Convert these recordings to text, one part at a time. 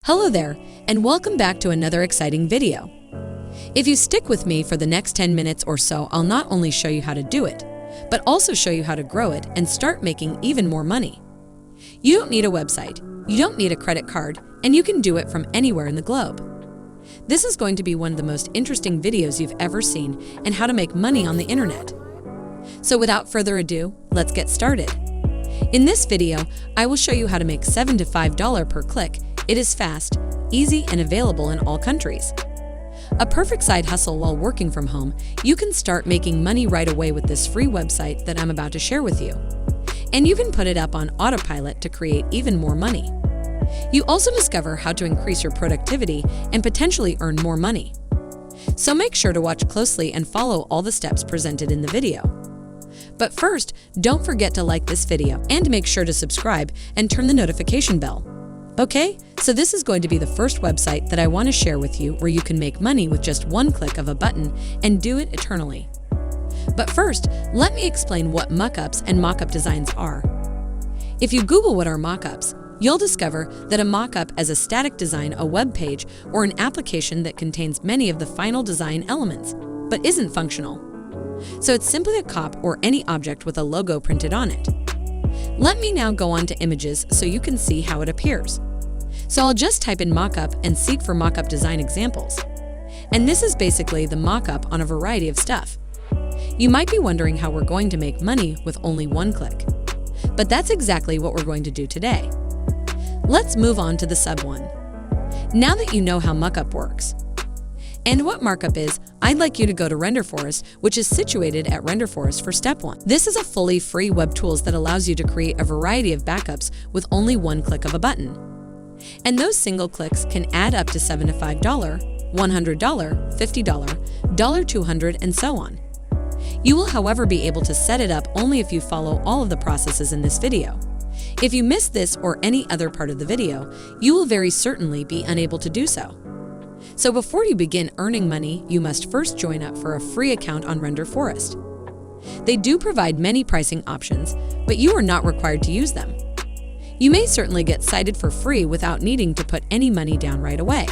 Hello there, and welcome back to another exciting video. If you stick with me for the next 10 minutes or so, I'll not only show you how to do it, but also show you how to grow it and start making even more money. You don't need a website, you don't need a credit card, and you can do it from anywhere in the globe. This is going to be one of the most interesting videos you've ever seen and how to make money on the internet. So without further ado, let's get started. In this video, I will show you how to make $7 to $5 per click. It is fast, easy, and available in all countries. A perfect side hustle while working from home, you can start making money right away with this free website that I'm about to share with you. And you can put it up on autopilot to create even more money. You also discover how to increase your productivity and potentially earn more money. So make sure to watch closely and follow all the steps presented in the video. But first, don't forget to like this video and make sure to subscribe and turn the notification bell. Okay, so this is going to be the first website that I want to share with you where you can make money with just one click of a button and do it eternally. But first, let me explain what mockups and mockup designs are. If you Google what are mockups, you'll discover that a mockup is a static design, a web page, or an application that contains many of the final design elements, but isn't functional. So it's simply a cop or any object with a logo printed on it. Let me now go on to images so you can see how it appears. So I'll just type in mockup and seek for mockup design examples. And this is basically the mockup on a variety of stuff. You might be wondering how we're going to make money with only one click. But that's exactly what we're going to do today. Let's move on to the sub one. Now that you know how mockup works and what markup is, I'd like you to go to RenderForest, which is situated at RenderForest for step one. This is a fully free web tools that allows you to create a variety of backups with only one click of a button. And those single clicks can add up to $7 to $5, $100, $50, $200, and so on. You will, however, be able to set it up only if you follow all of the processes in this video. If you miss this or any other part of the video, you will very certainly be unable to do so. So before you begin earning money, you must first join up for a free account on RenderForest. They do provide many pricing options, but you are not required to use them. You may certainly get cited for free without needing to put any money down right away.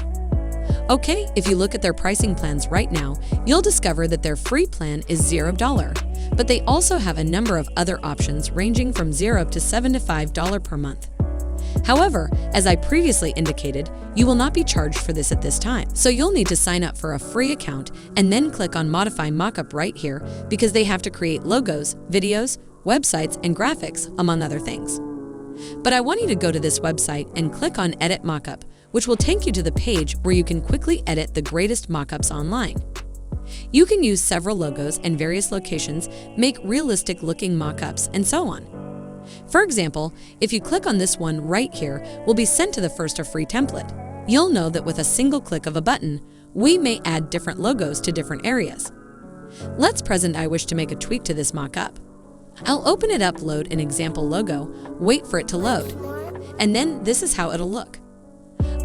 Okay, if you look at their pricing plans right now, you'll discover that their free plan is $0, but they also have a number of other options ranging from $0 to $7 to $5 per month. However, as I previously indicated, you will not be charged for this at this time. So you'll need to sign up for a free account and then click on Modify Mockup right here because they have to create logos, videos, websites, and graphics, among other things. But I want you to go to this website and click on Edit Mockup, which will take you to the page where you can quickly edit the greatest mockups online. You can use several logos and various locations, make realistic looking mockups, and so on. For example, if you click on this one right here, we'll be sent to the first free template. You'll know that with a single click of a button, we may add different logos to different areas. Let's present I wish to make a tweak to this mockup. I'll open it up, load an example logo, wait for it to load, and then this is how it'll look.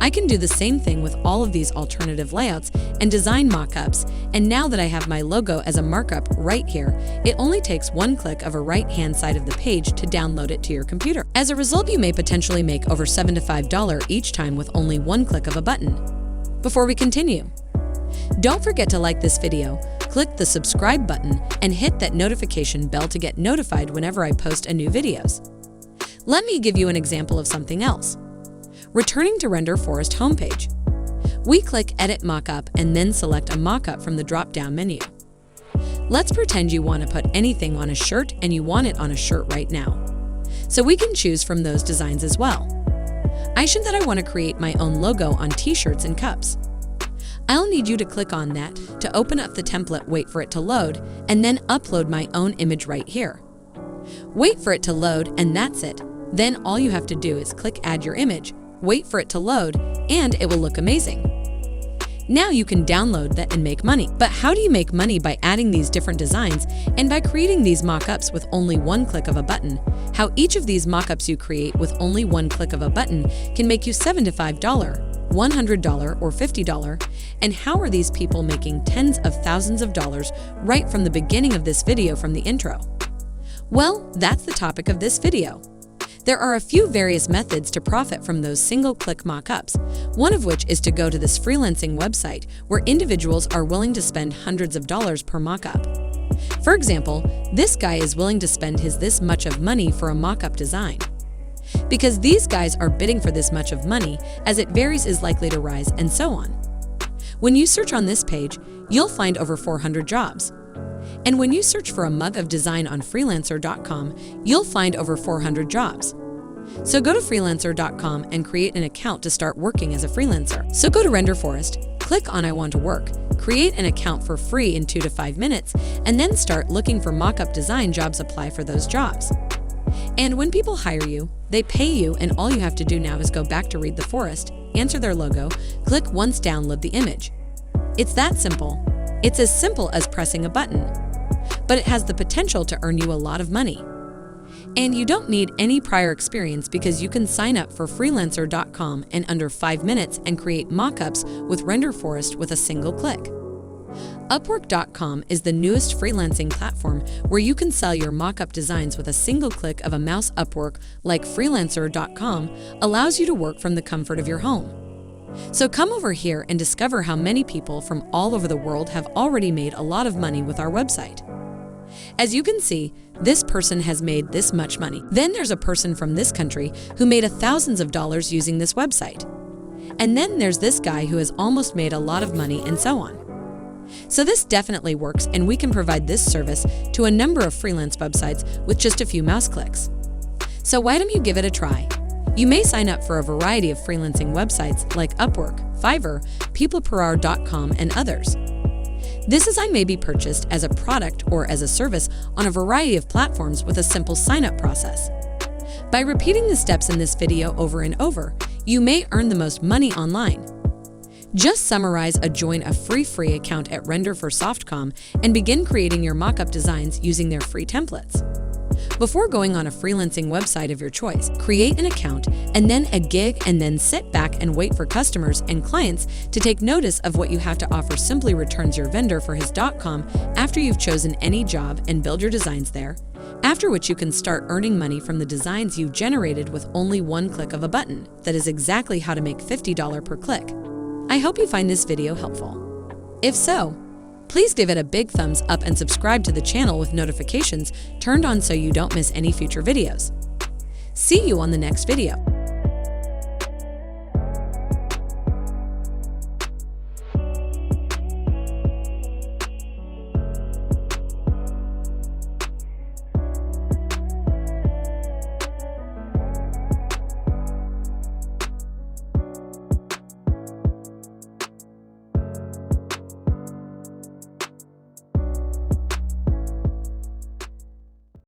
I can do the same thing with all of these alternative layouts and design mockups, and now that I have my logo as a markup right here, it only takes one click of a right-hand side of the page to download it to your computer. As a result, you may potentially make over $7 to $5 each time with only one click of a button. Before we continue, don't forget to like this video, click the subscribe button, and hit that notification bell to get notified whenever I post a new videos. Let me give you an example of something else. Returning to RenderForest homepage, we click Edit Mockup and then select a mockup from the drop-down menu. Let's pretend you want to put anything on a shirt and you want it on a shirt right now. So we can choose from those designs as well. I should that I want to create my own logo on t-shirts and cups. I'll need you to click on that to open up the template, wait for it to load, and then upload my own image right here. Wait for it to load, and that's it. Then all you have to do is click Add Your Image, wait for it to load, and it will look amazing. Now you can download that and make money. But how do you make money by adding these different designs and by creating these mockups with only one click of a button? How each of these mockups you create with only one click of a button can make you $7 to $5, $100, or $50, and how are these people making tens of thousands of dollars right from the beginning of this video from the intro? Well, that's the topic of this video. There are a few various methods to profit from those single-click mock-ups, one of which is to go to this freelancing website where individuals are willing to spend hundreds of dollars per mock-up. For example, this guy is willing to spend this much of money for a mock-up design. Because these guys are bidding for this much of money, as it varies is likely to rise, and so on. When you search on this page, you'll find over 400 jobs. And when you search for a mug of design on freelancer.com, you'll find over 400 jobs. So go to freelancer.com and create an account to start working as a freelancer. So go to Render Forest, click on I want to work, create an account for free in 2 to 5 minutes, and then start looking for mock-up design jobs. Apply for those jobs. And when people hire you, they pay you, and all you have to do now is go back to Read the Forest, answer their logo, click once, download the image. It's that simple. It's as simple as pressing a button. But it has the potential to earn you a lot of money. And you don't need any prior experience because you can sign up for freelancer.com in under 5 minutes and create mock-ups with Render Forest with a single click. Upwork.com is the newest freelancing platform where you can sell your mock-up designs with a single click of a mouse. Upwork, like freelancer.com, allows you to work from the comfort of your home. So come over here and discover how many people from all over the world have already made a lot of money with our website. As you can see, this person has made this much money. Then there's a person from this country who made thousands of dollars using this website. And then there's this guy who has almost made a lot of money, and so on. So this definitely works, and we can provide this service to a number of freelance websites with just a few mouse clicks. So why don't you give it a try? You may sign up for a variety of freelancing websites like Upwork, Fiverr, peopleperhour.com, and others. This design may be purchased as a product or as a service on a variety of platforms with a simple sign-up process. By repeating the steps in this video over and over, you may earn the most money online. Just summarize join a free account at Render4Softcom and begin creating your mock-up designs using their free templates. Before going on a freelancing website of your choice, create an account and then a gig, and then sit back and wait for customers and clients to take notice of what you have to offer. Simply returns your vendor for his .com after you've chosen any job and build your designs there, after which you can start earning money from the designs you've generated with only one click of a button. That is exactly how to make $50 per click. I hope you find this video helpful. If so, please give it a big thumbs up and subscribe to the channel with notifications turned on so you don't miss any future videos. See you on the next video.